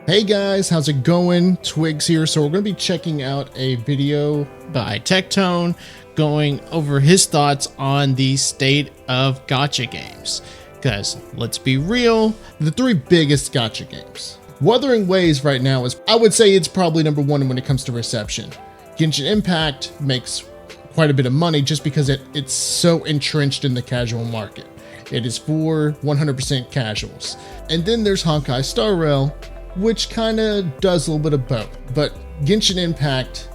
Hey guys, how's it going? Twigs here. So we're going to be checking out a video by Tectone going over his thoughts on the state of gacha games. Because let's be real, the three biggest gacha games. Wuthering Waves right now is, I would say it's probably number one when it comes to reception. Genshin Impact makes quite a bit of money just because it's so entrenched in the casual market. It is for 100% casuals. And then there's Honkai Star Rail, which kind of does a little bit of both. But Genshin Impact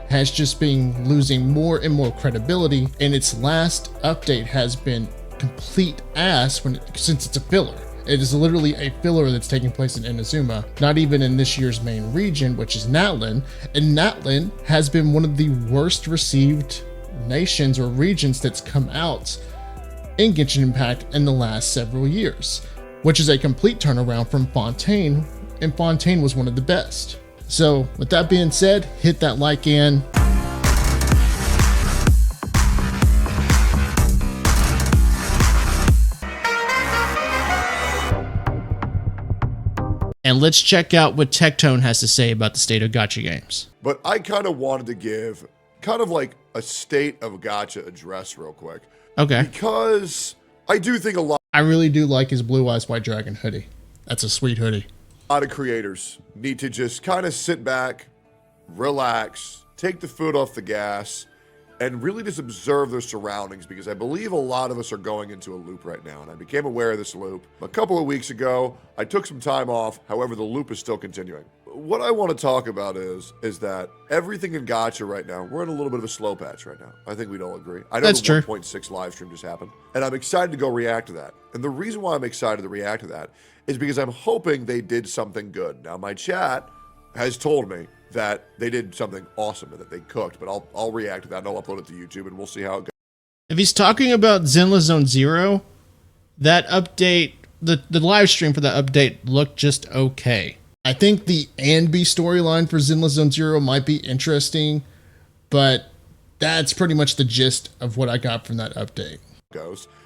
has just been losing more and more credibility, and its last update has been complete ass since it's a filler. It is literally a filler that's taking place in Inazuma, not even in this year's main region, which is Natlan. And Natlan has been one of the worst received nations or regions that's come out in Genshin Impact in the last several years, which is a complete turnaround from Fontaine, and Fontaine was one of the best. So with that being said, hit that like and let's check out what Tectone has to say about the state of gacha games. But I kind of wanted to give kind of like a state of gacha address real quick. Okay. Because I do think I really do like his Blue Eyes White Dragon hoodie. That's a sweet hoodie. A lot of creators need to just kind of sit back, relax, take the foot off the gas, and really just observe their surroundings, because I believe a lot of us are going into a loop right now. And I became aware of this loop a couple of weeks ago. I took some time off. However, the loop is still continuing. What I want to talk about is that everything in gacha right now, we're in a little bit of a slow patch right now. I think we'd all agree. I know That's the true. 1.6 live stream just happened, and I'm excited to go react to that. And the reason why I'm excited to react to that is because I'm hoping they did something good. Now, my chat has told me that they did something awesome and that they cooked, but I'll react to that and I'll upload it to YouTube and we'll see how it goes. If he's talking about Zenless Zone Zero, that update, the live stream for that update looked just okay. I think the Anby storyline for Zenless Zone Zero might be interesting, but that's pretty much the gist of what I got from that update.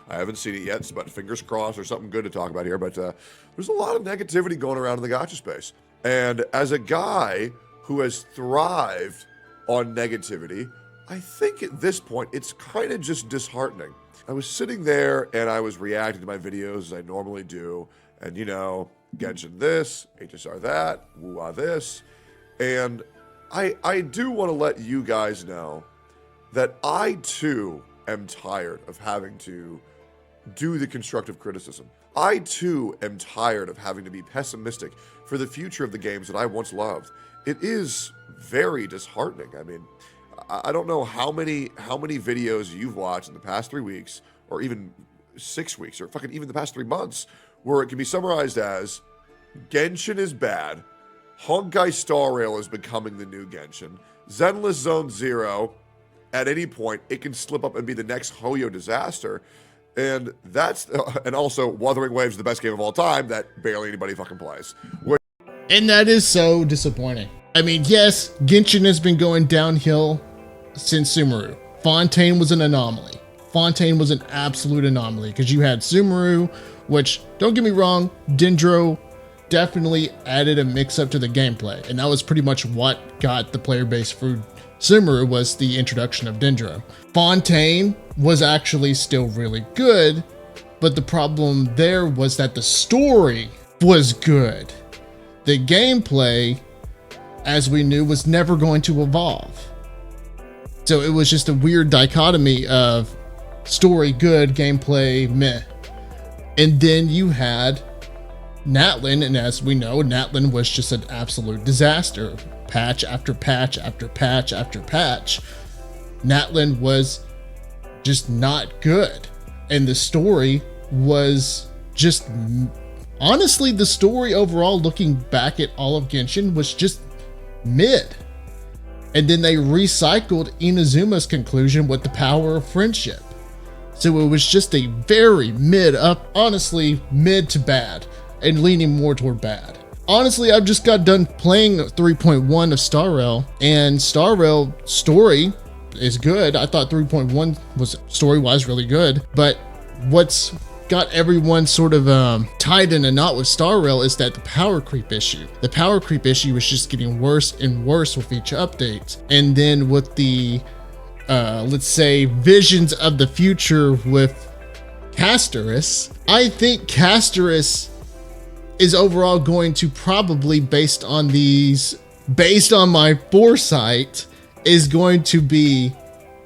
I haven't seen it yet, but fingers crossed there's something good to talk about here. But there's a lot of negativity going around in the gacha space. And as a guy who has thrived on negativity, I think at this point it's kind of just disheartening. I was sitting there and I was reacting to my videos as I normally do. And you know, Genshin this, HSR that, WuWa this. And I do want to let you guys know that I too am tired of having to do the constructive criticism. I too am tired of having to be pessimistic for the future of the games that I once loved. It is very disheartening. I mean, I don't know how many videos you've watched in the past 3 weeks, or even 6 weeks, or fucking even the past 3 months, where it can be summarized as Genshin is bad, Honkai Star Rail is becoming the new Genshin, Zenless Zone Zero, at any point it can slip up and be the next Hoyo disaster. And also Wuthering Waves, the best game of all time that barely anybody fucking plays. And that is so disappointing. I mean, yes, Genshin has been going downhill since Sumeru. Fontaine was an anomaly. Fontaine was an absolute anomaly because you had Sumeru, which, don't get me wrong, Dendro definitely added a mix-up to the gameplay. And that was pretty much what got the player base for Sumeru, was the introduction of Dendro. Fontaine was actually still really good, but the problem there was that the story was good. The gameplay, as we knew, was never going to evolve. So it was just a weird dichotomy of story good, gameplay meh. And then you had Natlan, and as we know, Natlan was just an absolute disaster. Patch after patch after patch after patch. Natlan was just not good. And the story was just, honestly, the story overall, looking back at all of Genshin, was just mid. And then they recycled Inazuma's conclusion with the power of friendship. So it was just a very mid up, honestly, mid to bad, and leaning more toward bad. Honestly, I've just got done playing 3.1 of Star Rail, and Star Rail story is good. I thought 3.1 was story-wise really good, but what's got everyone sort of tied in a knot with Star Rail is that the power creep issue. The power creep issue is just getting worse and worse with each update. And then with the, let's say, visions of the future with Casterus, I think Casterus is overall going to probably, based on my foresight, is going to be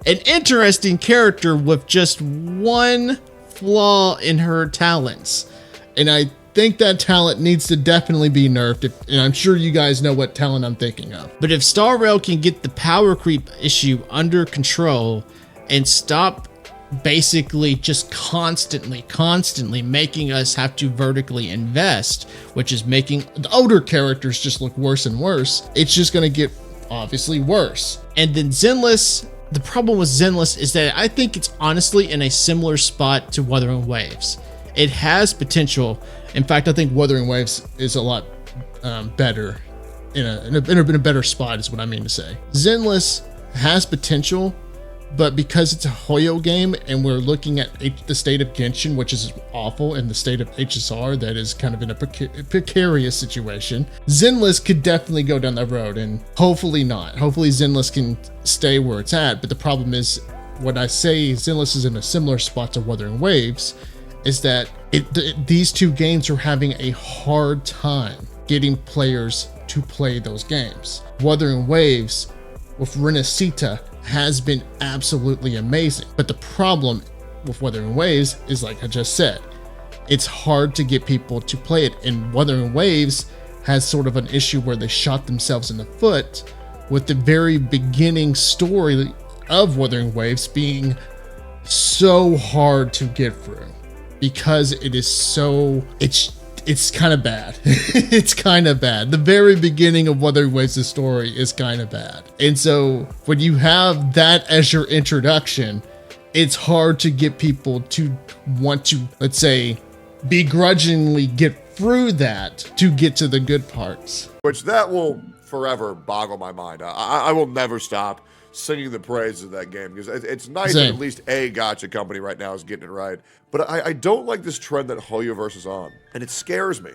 an interesting character with just one flaw in her talents. And I think that talent needs to definitely be nerfed, and I'm sure you guys know what talent I'm thinking of. But if Star Rail can get the power creep issue under control and stop basically just constantly making us have to vertically invest, which is making the older characters just look worse and worse, it's just going to get obviously worse. And then Zenless, the problem with Zenless is that I think it's honestly in a similar spot to Wuthering Waves. It has potential. In fact, I think Wuthering Waves is a lot better, in a better spot is what I mean to say. Zenless has potential, but because it's a Hoyo game and we're looking at the state of Genshin, which is awful, and the state of HSR that is kind of in a precarious situation, Zenless could definitely go down that road, and hopefully not. Hopefully Zenless can stay where it's at, but the problem is, when I say Zenless is in a similar spot to Wuthering Waves, is that these two games are having a hard time getting players to play those games. Wuthering Waves with Renacita has been absolutely amazing. But the problem with Wuthering Waves is, like I just said, it's hard to get people to play it. And Wuthering Waves has sort of an issue where they shot themselves in the foot with the very beginning story of Wuthering Waves being so hard to get through, because it is so, it's kind of bad. It's kind of bad. The very beginning of Wuthering Waves' story is kind of bad. And so when you have that as your introduction, it's hard to get people to want to, let's say, begrudgingly get through that to get to the good parts. Which that will forever boggle my mind. I will never stop singing the praises of that game, because it's nice that at least a gacha company right now is getting it right. But I don't like this trend that Hoyoverse is on, and it scares me,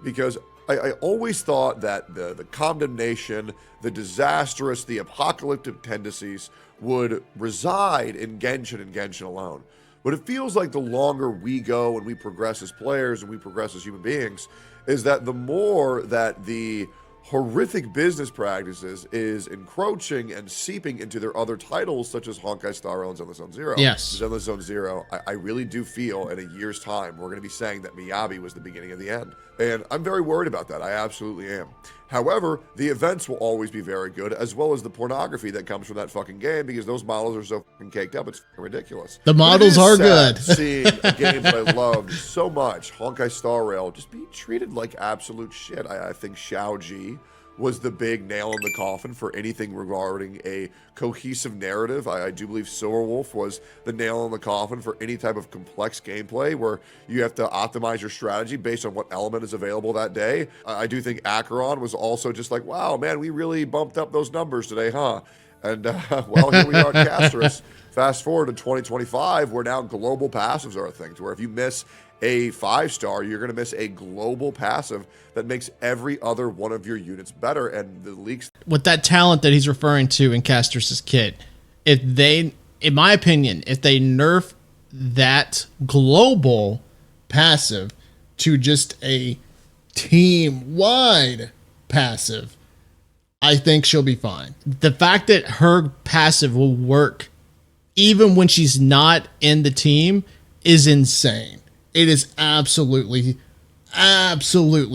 because I always thought that the condemnation, the disastrous, the apocalyptic tendencies would reside in Genshin and Genshin alone. But it feels like the longer we go and we progress as players and we progress as human beings, is that the more that the horrific business practices is encroaching and seeping into their other titles, such as Honkai Star Rail and Zenless Zone Zero. Yes. Zenless Zone Zero, I really do feel in a year's time, we're going to be saying that Miyabi was the beginning of the end. And I'm very worried about that. I absolutely am. However, the events will always be very good, as well as the pornography that comes from that fucking game, because those models are so fucking caked up, it's fucking ridiculous. The models are good. Seeing a game that I loved so much, Honkai Star Rail, just be treated like absolute shit. I think Xiaoji was the big nail in the coffin for anything regarding a cohesive narrative. I do believe Silverwolf was the nail in the coffin for any type of complex gameplay where you have to optimize your strategy based on what element is available that day. I do think Acheron was also just like, wow, man, we really bumped up those numbers today, huh? And, well, here we are at Casterus. Fast forward to 2025, where now global passives are a thing, to where if you miss a 5-star, you're going to miss a global passive that makes every other one of your units better. And the leaks with that talent that he's referring to in Caster's kit, if they, in my opinion, if they nerf that global passive to just a team-wide passive, I think she'll be fine. The fact that her passive will work even when she's not in the team is insane. It is absolutely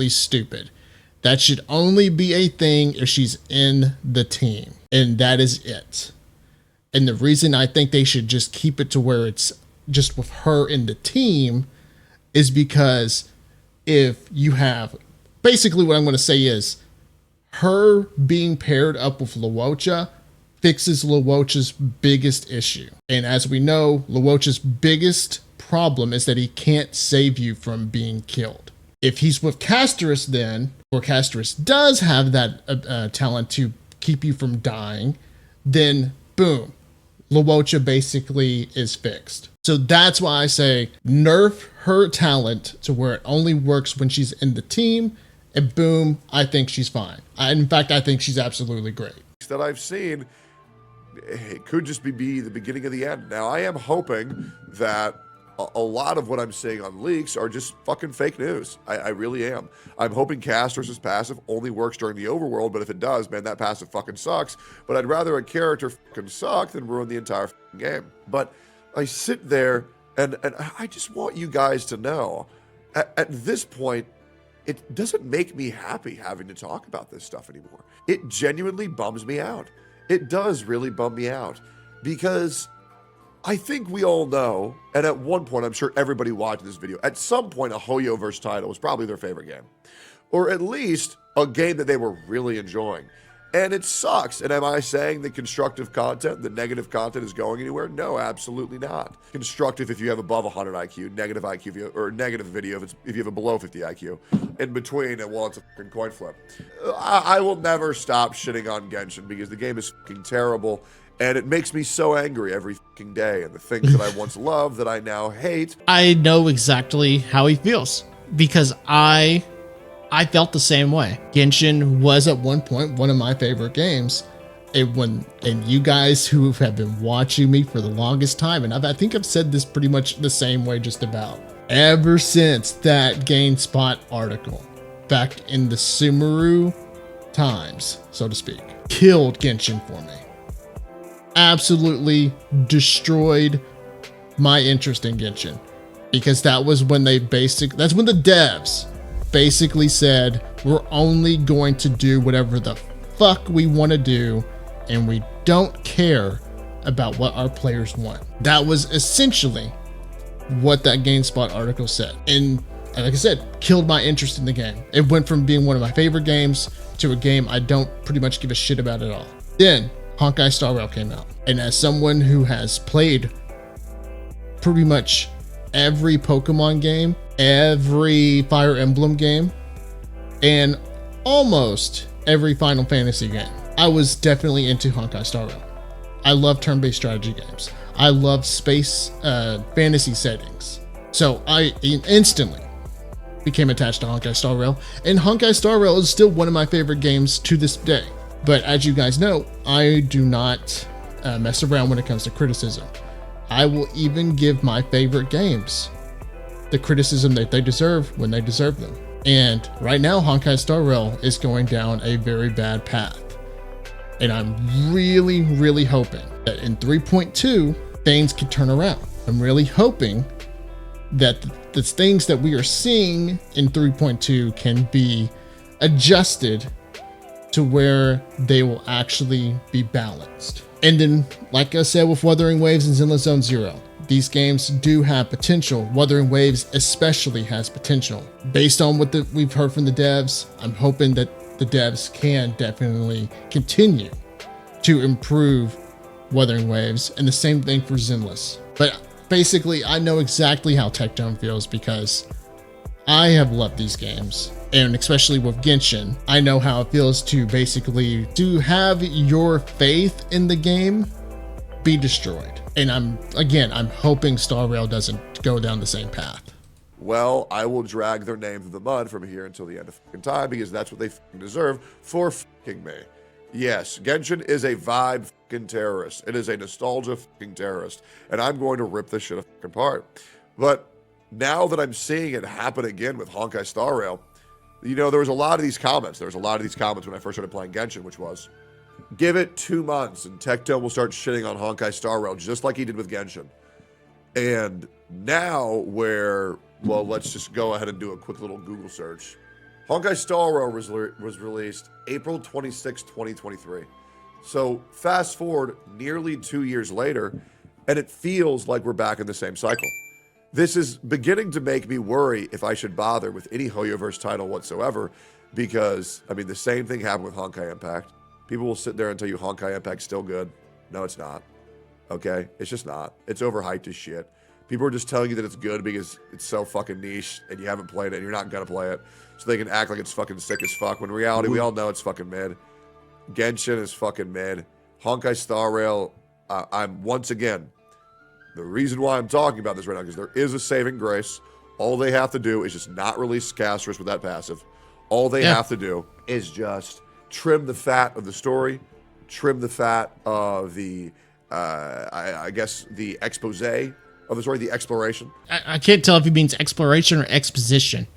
stupid. That should only be a thing if she's in the team. And that is it. And the reason I think they should just keep it to where it's just with her in the team is because if you have, basically what I'm going to say is, her being paired up with Luocha fixes Luocha's biggest issue. And as we know, Luocha's biggest problem is that he can't save you from being killed. If he's with Casterus then, or Casterus does have that talent to keep you from dying, then boom, Luocha basically is fixed. So that's why I say nerf her talent to where it only works when she's in the team, and boom, I think she's fine. In fact, I think she's absolutely great. That I've seen, it could just be the beginning of the end. Now, I am hoping that a lot of what I'm seeing on leaks are just fucking fake news. I really am. I'm hoping Caster's passive only works during the overworld, but if it does, man, that passive fucking sucks. But I'd rather a character fucking suck than ruin the entire fucking game. But I sit there and I just want you guys to know, at this point, it doesn't make me happy having to talk about this stuff anymore. It genuinely bums me out. It does really bum me out, because I think we all know, and at one point, I'm sure everybody watching this video, at some point, a Hoyoverse title was probably their favorite game, or at least a game that they were really enjoying. And it sucks. And am I saying that constructive content, the negative content, is going anywhere? No, absolutely not. Constructive if you have above 100 IQ, negative IQ if you, or negative video if you have a below 50 IQ. In between, well, it's a fucking coin flip. I will never stop shitting on Genshin because the game is fucking terrible. And it makes me so angry every fucking day. And the things that I once loved that I now hate. I know exactly how he feels, because I felt the same way. Genshin was at one point one of my favorite games. And you guys who have been watching me for the longest time, and I think I've said this pretty much the same way just about. Ever since that GameSpot article back in the Sumeru times, so to speak, killed Genshin for me. Absolutely destroyed my interest in Genshin. Because that was when that's when the devs basically said, we're only going to do whatever the fuck we want to do, and we don't care about what our players want. That was essentially what that GameSpot article said. And like I said, killed my interest in the game. It went from being one of my favorite games to a game I don't pretty much give a shit about at all. Then Honkai Star Rail came out. And as someone who has played pretty much every Pokemon game, every Fire Emblem game, and almost every Final Fantasy game, I was definitely into Honkai Star Rail. I love turn-based strategy games. I love space fantasy settings. So I instantly became attached to Honkai Star Rail, and Honkai Star Rail is still one of my favorite games to this day. But as you guys know, I do not mess around when it comes to criticism. I will even give my favorite games the criticism that they deserve when they deserve them. And right now, Honkai Star Rail is going down a very bad path. And I'm really, really hoping that in 3.2, things can turn around. I'm really hoping that the things that we are seeing in 3.2 can be adjusted to where they will actually be balanced. And then, like I said with Wuthering Waves and Zenless Zone Zero, these games do have potential. Wuthering Waves especially has potential. Based on what we've heard from the devs, I'm hoping that the devs can definitely continue to improve Wuthering Waves, and the same thing for Zenless. But basically, I know exactly how Tectone feels because I have loved these games. And especially with Genshin, I know how it feels to basically have your faith in the game be destroyed. And I'm hoping Star Rail doesn't go down the same path. Well, I will drag their name through the mud from here until the end of fucking time, because that's what they fucking deserve for fucking me. Yes, Genshin is a vibe fucking terrorist. It is a nostalgia fucking terrorist. And I'm going to rip this shit apart. But now that I'm seeing it happen again with Honkai Star Rail, you know, there was a lot of these comments. There was a lot of these comments when I first started playing Genshin, which was, give it 2 months and Tectone will start shitting on Honkai Star Rail, just like he did with Genshin. And now well, let's just go ahead and do a quick little Google search. Honkai Star Rail was released April 26, 2023. So fast forward nearly 2 years later, and it feels like we're back in the same cycle. This is beginning to make me worry if I should bother with any Hoyoverse title whatsoever, because, I mean, the same thing happened with Honkai Impact. People will sit there and tell you Honkai Impact's still good. No, it's not. Okay? It's just not. It's overhyped as shit. People are just telling you that it's good because it's so fucking niche and you haven't played it and you're not going to play it, so they can act like it's fucking sick as fuck, when in reality, we all know it's fucking mid. Genshin is fucking mid. Honkai Star Rail, I'm once again, The reason why I'm talking about this right now, because there is a saving grace. All they have to do is just not release Castris with that passive. All they have to do is just trim the fat of the story, trim the fat of the, I guess, the expose of the story, the exploration. I can't tell if he means exploration or exposition.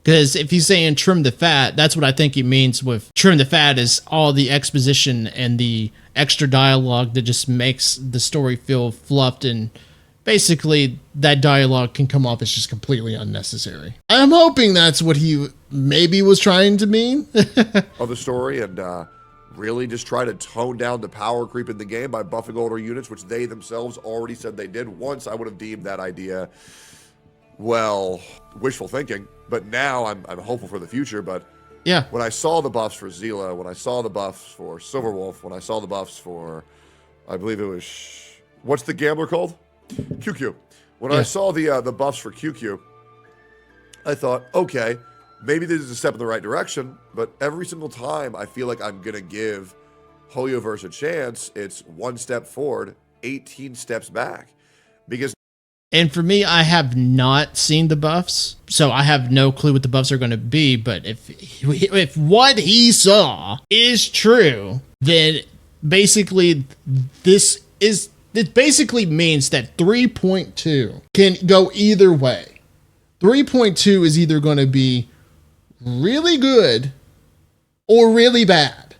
Because if he's saying trim the fat, that's what I think he means with trim the fat is all the exposition and the extra dialogue that just makes the story feel fluffed, and basically that dialogue can come off as just completely unnecessary. I'm hoping that's what he maybe was trying to mean. Of the story, and really just try to tone down the power creep in the game by buffing older units, which they themselves already said they did. Once I would have deemed that idea, well, wishful thinking, but now I'm hopeful for the future. But yeah, when I saw the buffs for Zila, when I saw the buffs for Silverwolf, when I saw the buffs for, I believe it was, what's the gambler called? QQ. When I saw the buffs for QQ, I thought, okay, maybe this is a step in the right direction, but every single time I feel like I'm going to give Hoyoverse a chance, it's one step forward, 18 steps back. And for me, I have not seen the buffs, so I have no clue what the buffs are going to be. But if what he saw is true, then basically it basically means that 3.2 can go either way. 3.2 is either going to be really good or really bad.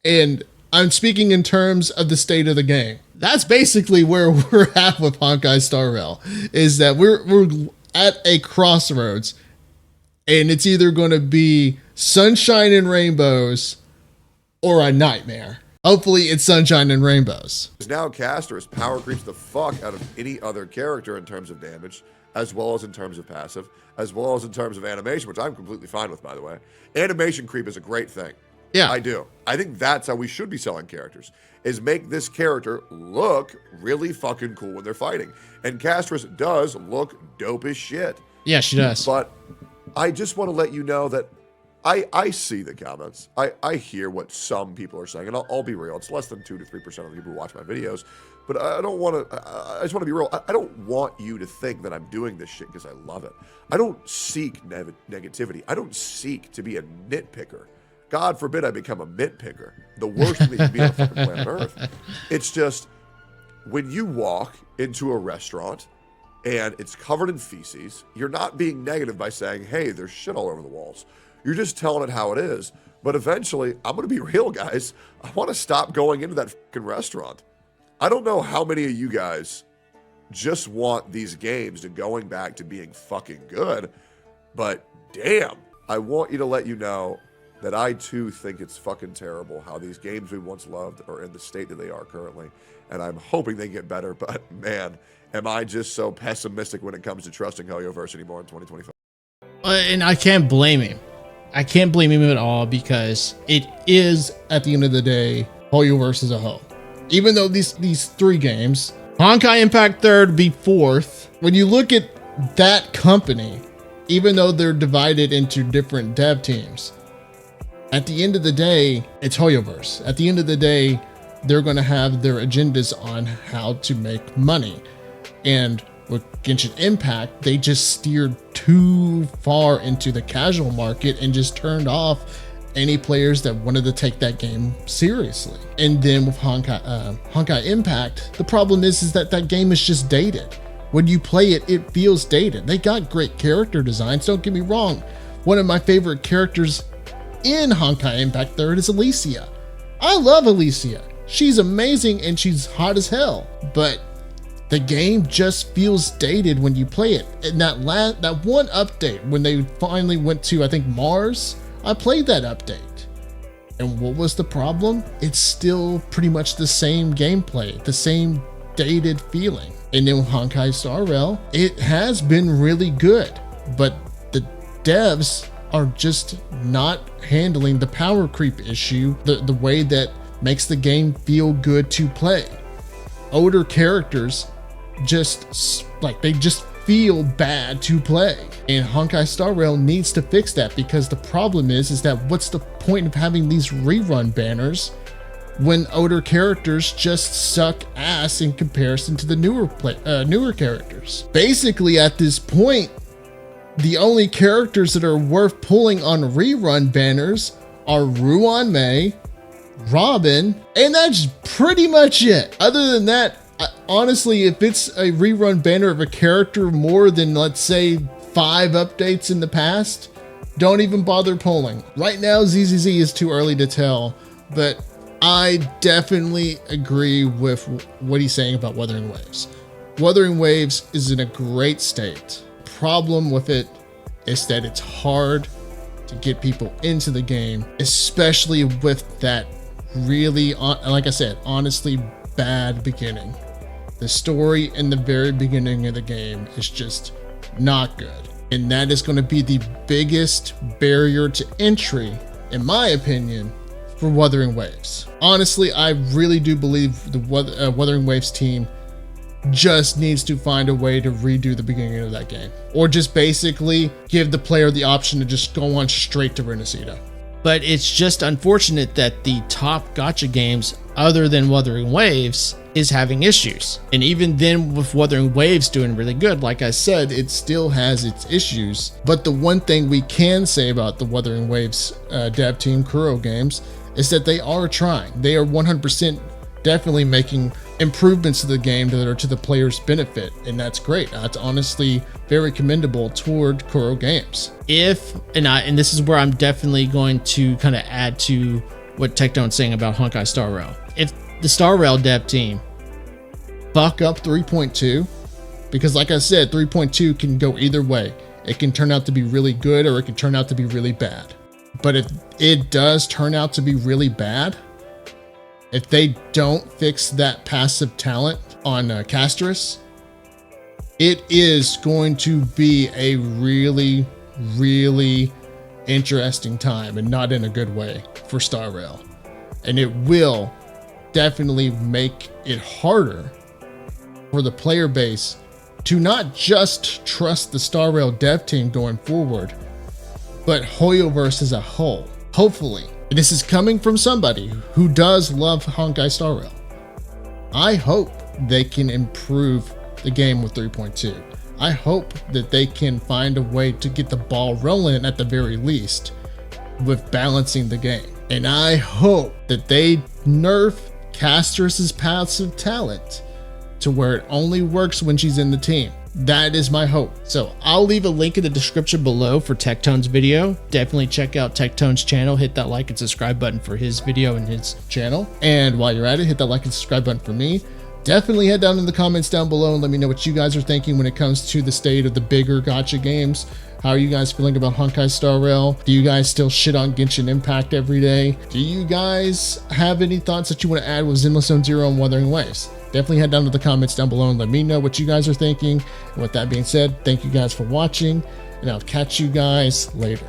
And I'm speaking in terms of the state of the game. That's basically where we're at with Honkai Star Rail, is that we're at a crossroads, and it's either going to be sunshine and rainbows or a nightmare. Hopefully it's sunshine and rainbows. Now Castris power creeps the fuck out of any other character in terms of damage, as well as in terms of passive, as well as in terms of animation, which I'm completely fine with, by the way. Animation creep is a great thing. Yeah, I do. I think that's how we should be selling characters, is make this character look really fucking cool when they're fighting. And Castris does look dope as shit. Yeah, she does. But I just want to let you know that I see the comments. I hear what some people are saying, and I'll be real. It's less than 2 to 3% of the people who watch my videos. But I don't want to, I just want to be real. I don't want you to think that I'm doing this shit because I love it. I don't seek negativity. I don't seek to be a nitpicker. God forbid I become a nitpicker. The worst thing to be on the fucking planet Earth. It's just, when you walk into a restaurant and it's covered in feces, you're not being negative by saying, hey, there's shit all over the walls. You're just telling it how it is. But eventually, I'm going to be real, guys. I want to stop going into that fucking restaurant. I don't know how many of you guys just want these games to going back to being fucking good, but damn, I want you to let you know that I too think it's fucking terrible how these games we once loved are in the state that they are currently. And I'm hoping they get better, but man, am I just so pessimistic when it comes to trusting Hoyoverse anymore in 2025. And I can't blame him. I can't blame him at all, because it is, at the end of the day, Hoyoverse as a whole. Even though these three games, Honkai Impact 3rd be 4th, when you look at that company, even though they're divided into different dev teams, at the end of the day, it's Hoyoverse. At the end of the day, they're going to have their agendas on how to make money. And with Genshin Impact, they just steered too far into the casual market and just turned off any players that wanted to take that game seriously. And then with Honkai Impact, the problem is that that game is just dated. When you play it, it feels dated. They got great character designs, don't get me wrong. One of my favorite characters in Honkai Impact 3rd is Alicia. I love Alicia. She's amazing and she's hot as hell, but the game just feels dated when you play it. And that one update, when they finally went to, I think, Mars, I played that update. And what was the problem? It's still pretty much the same gameplay, the same dated feeling. And then with Honkai Star Rail, it has been really good, but the devs are just not handling the power creep issue the way that makes the game feel good to play. Older characters just feel bad to play, and Honkai Star Rail needs to fix that, because the problem is that what's the point of having these rerun banners when older characters just suck ass in comparison to the newer characters. Basically, at this point, the only characters that are worth pulling on rerun banners are Ruan Mei, Robin, and that's pretty much it. Other than that, honestly, if it's a rerun banner of a character more than, let's say, 5 updates in the past, don't even bother pulling. Right now, ZZZ is too early to tell, but I definitely agree with what he's saying about Wuthering Waves. Wuthering Waves is in a great state. Problem with it is that it's hard to get people into the game, especially with that really, like I said, honestly bad beginning. The story in the very beginning of the game is just not good. And that is going to be the biggest barrier to entry, in my opinion, for Wuthering Waves. Honestly, I really do believe the Wuthering Waves team just needs to find a way to redo the beginning of that game, or just basically give the player the option to just go on straight to Renacida. But it's just unfortunate that the top gacha games other than Wuthering Waves is having issues. And even then, with Wuthering Waves doing really good, like I said, it still has its issues. But the one thing we can say about the Wuthering Waves dev team, Kuro Games, is that they are trying. They are 100% definitely making improvements to the game that are to the player's benefit, and that's great. That's honestly very commendable toward Kuro Games. And this is where I'm definitely going to kind of add to what Tectone's saying about Honkai Star Rail. If the Star Rail dev team fuck up 3.2, because like I said, 3.2 can go either way. It can turn out to be really good, or it can turn out to be really bad. But if it does turn out to be really bad, if they don't fix that passive talent on Castris, it is going to be a really, really interesting time, and not in a good way, for Star Rail. And it will definitely make it harder for the player base to not just trust the Star Rail dev team going forward, but Hoyoverse as a whole. Hopefully. This is coming from somebody who does love Honkai Star Rail. I hope they can improve the game with 3.2. I hope that they can find a way to get the ball rolling at the very least with balancing the game. And I hope that they nerf Castris' passive talent to where it only works when she's in the team. That is my hope. So I'll leave a link in the description below for Tectone's video. Definitely check out Tectone's channel. Hit that like and subscribe button for his video and his channel. And while you're at it, hit that like and subscribe button for me. Definitely head down in the comments down below and let me know what you guys are thinking when it comes to the state of the bigger gacha games. How are you guys feeling about Honkai Star Rail? Do you guys still shit on Genshin Impact every day? Do you guys have any thoughts that you want to add with Zenless Zone Zero and Wuthering Waves? Definitely head down to the comments down below and let me know what you guys are thinking. And with that being said, thank you guys for watching, and I'll catch you guys later.